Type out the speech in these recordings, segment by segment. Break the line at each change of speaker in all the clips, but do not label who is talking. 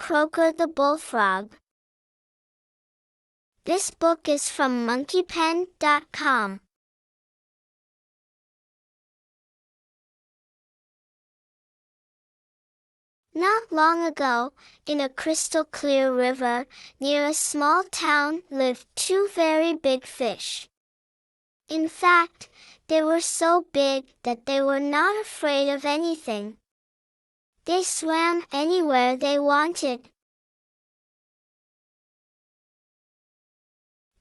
Kroaker the Bullfrog. This book is from monkeypen.com. Not long ago, in a crystal-clear river, near a small town, lived two very big fish. In fact, they were so big that they were not afraid of anything. They swam anywhere they wanted.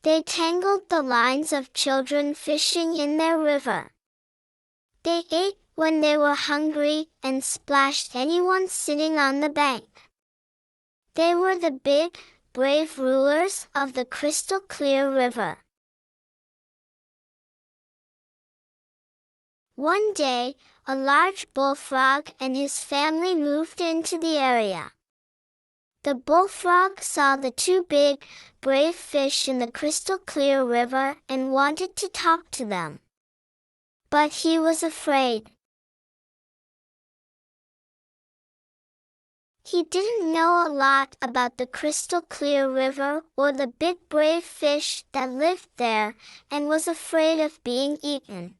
They tangled the lines of children fishing in their river. They ate when they were hungry and splashed anyone sitting on the bank. They were the big, brave rulers of the crystal-clear river. One day, a large bullfrog and his family moved into the area. The bullfrog saw the two big, brave fish in the crystal-clear river and wanted to talk to them. But he was afraid. He didn't know a lot about the crystal-clear river or the big brave fish that lived there, and was afraid of being eaten.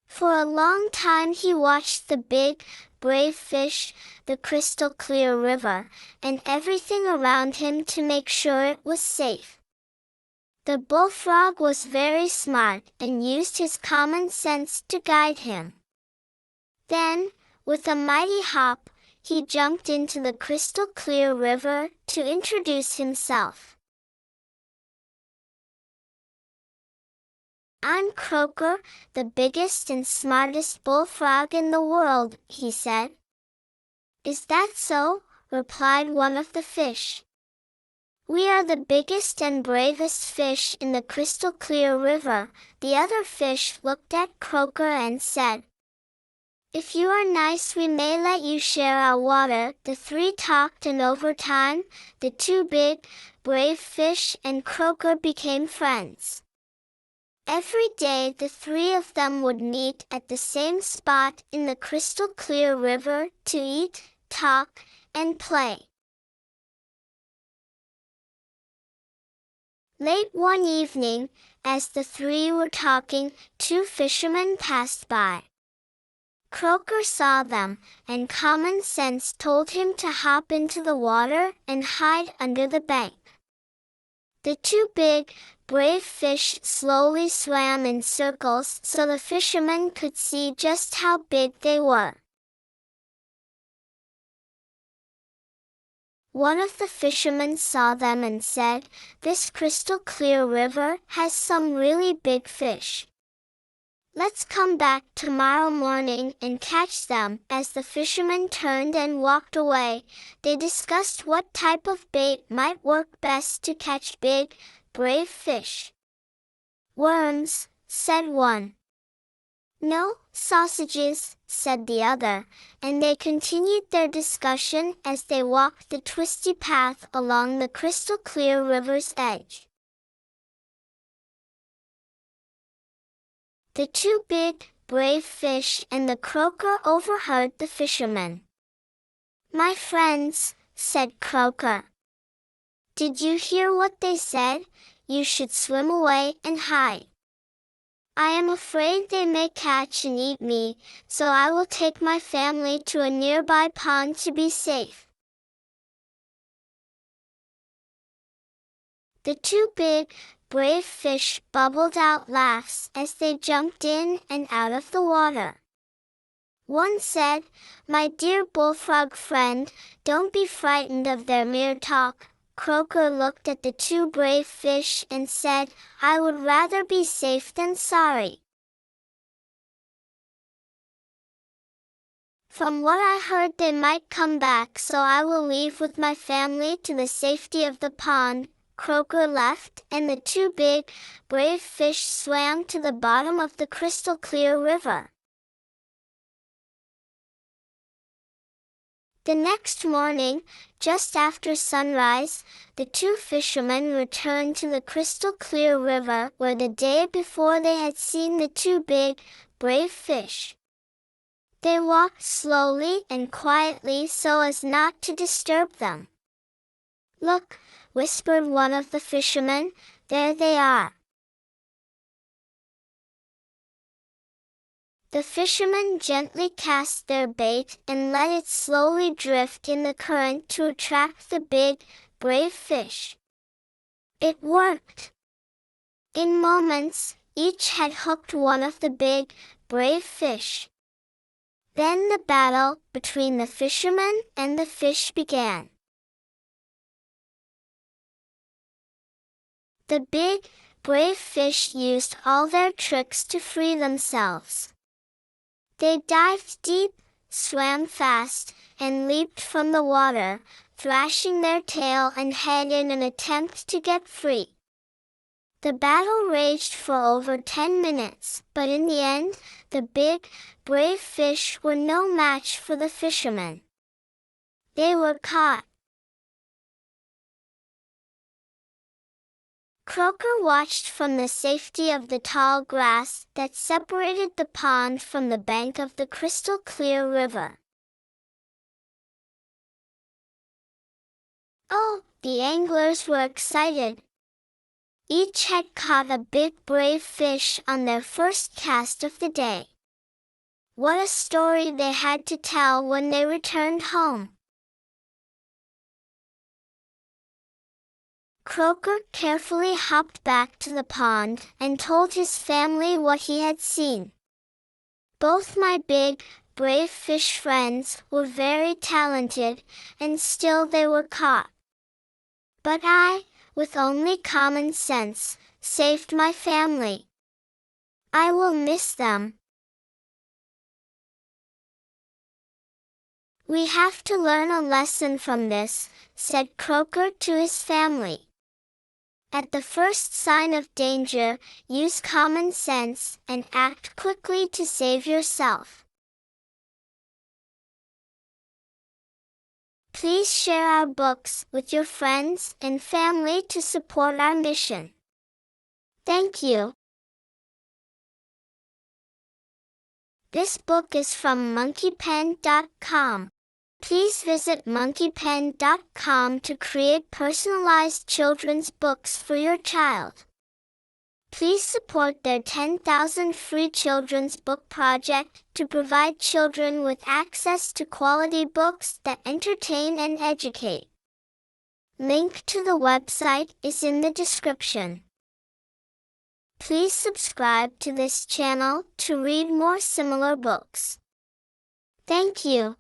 For a long time he watched the big, brave fish, the crystal-clear river, and everything around him to make sure it was safe. The bullfrog was very smart and used his common sense to guide him. Then, with a mighty hop, he jumped into the crystal-clear river to introduce himself. "I'm Kroaker, the biggest and smartest bullfrog in the world," he said. "Is that so?" replied one of the fish. "We are the biggest and bravest fish in the crystal-clear river." The other fish looked at Kroaker and said, "If you are nice, we may let you share our water." The three talked, and over time, the two big, brave fish and Kroaker became friends. Every day the three of them would meet at the same spot in the crystal-clear river to eat, talk, and play. Late one evening, as the three were talking, two fishermen passed by. Kroaker saw them, and common sense told him to hop into the water and hide under the bank. The two big, brave fish slowly swam in circles so the fishermen could see just how big they were. One of the fishermen saw them and said, "This crystal-clear river has some really big fish. Let's come back tomorrow morning and catch them." As the fishermen turned and walked away, they discussed what type of bait might work best to catch big, brave fish. "Worms," said one. "No, sausages," said the other, and they continued their discussion as they walked the twisty path along the crystal-clear river's edge. The two big, brave fish and the Kroaker overheard the fishermen. "My friends," said Kroaker, "did you hear what they said? You should swim away and hide. I am afraid they may catch and eat me, so I will take my family to a nearby pond to be safe." The two big, brave fish bubbled out laughs as they jumped in and out of the water. One said, "My dear bullfrog friend, don't be frightened of their mere talk." Kroaker looked at the two brave fish and said, "I would rather be safe than sorry. From what I heard, they might come back, so I will leave with my family to the safety of the pond." Kroaker left, and the two big, brave fish swam to the bottom of the crystal-clear river. The next morning, just after sunrise, the two fishermen returned to the crystal-clear river where the day before they had seen the two big, brave fish. They walked slowly and quietly so as not to disturb them. "Look," whispered one of the fishermen, "there they are." The fishermen gently cast their bait and let it slowly drift in the current to attract the big, brave fish. It worked. In moments, each had hooked one of the big, brave fish. Then the battle between the fishermen and the fish began. The big, brave fish used all their tricks to free themselves. They dived deep, swam fast, and leaped from the water, thrashing their tail and head in an attempt to get free. The battle raged for over 10 minutes, but in the end, the big, brave fish were no match for the fishermen. They were caught. Kroaker watched from the safety of the tall grass that separated the pond from the bank of the crystal-clear river. Oh, the anglers were excited. Each had caught a big brave fish on their first cast of the day. What a story they had to tell when they returned home. Kroaker carefully hopped back to the pond and told his family what he had seen. "Both my big, brave fish friends were very talented, and still they were caught. But I, with only common sense, saved my family. I will miss them." "We have to learn a lesson from this," said Kroaker to his family. "At the first sign of danger, use common sense and act quickly to save yourself." Please share our books with your friends and family to support our mission. Thank you. This book is from monkeypen.com. Please visit monkeypen.com to create personalized children's books for your child. Please support their 10,000 free children's book project to provide children with access to quality books that entertain and educate. Link to the website is in the description. Please subscribe to this channel to read more similar books. Thank you.